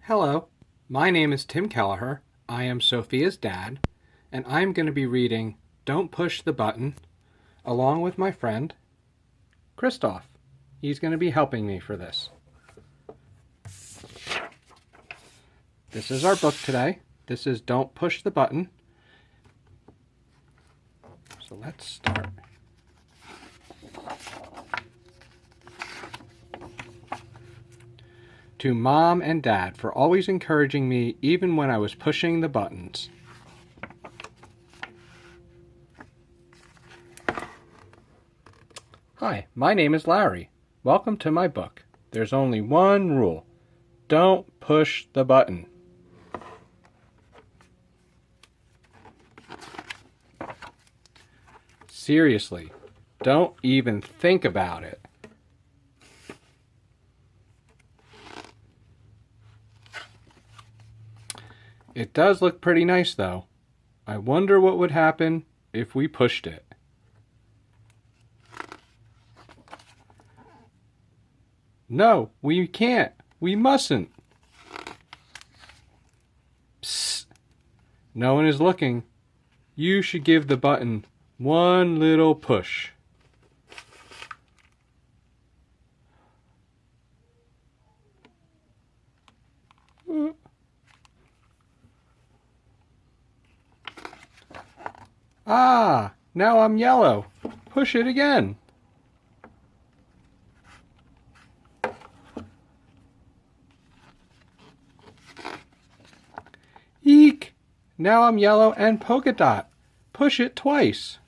Hello, my name is Tim Kelleher. I am Sophia's dad, and I'm going to be reading Don't Push the Button along with my friend, Christoph. He's going to be helping me for this. This is our book today. This is Don't Push the Button. So let's start. To Mom and Dad for always encouraging me even when I was pushing the buttons. Hi, my name is Larry. Welcome to my book. There's only one rule. Don't push the button. Seriously, don't even think about it. It does look pretty nice, though. I wonder what would happen if we pushed it. No, we can't. We mustn't. Psst. No one is looking. You should give the button one little push. Ah, now I'm yellow. Push it again. Eek! Now I'm yellow and polka dot. Push it twice.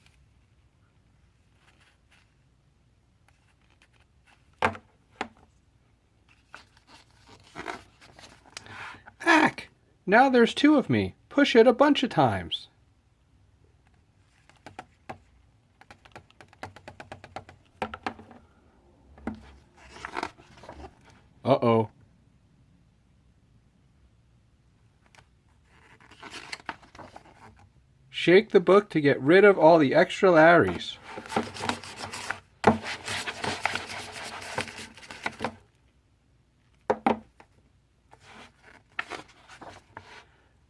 Ack! Now there's two of me. Push it a bunch of times. Uh-oh. Shake the book to get rid of all the extra Larrys.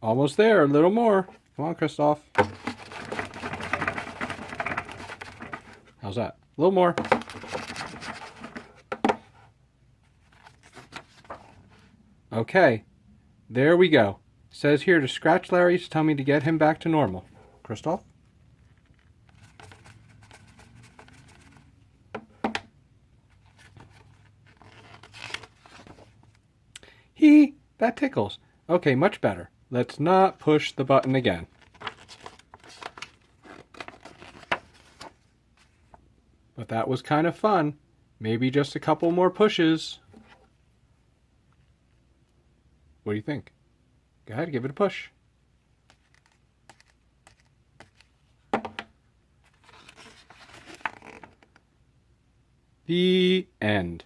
Almost there, a little more. Come on, Christoph. How's that? A little more. Okay, there we go. Says here to scratch Larry to tell me to get him back to normal. Christoph? That tickles. Okay, much better. Let's not push the button again. But that was kind of fun. Maybe just a couple more pushes. What do you think? Go ahead, give it a push. The end.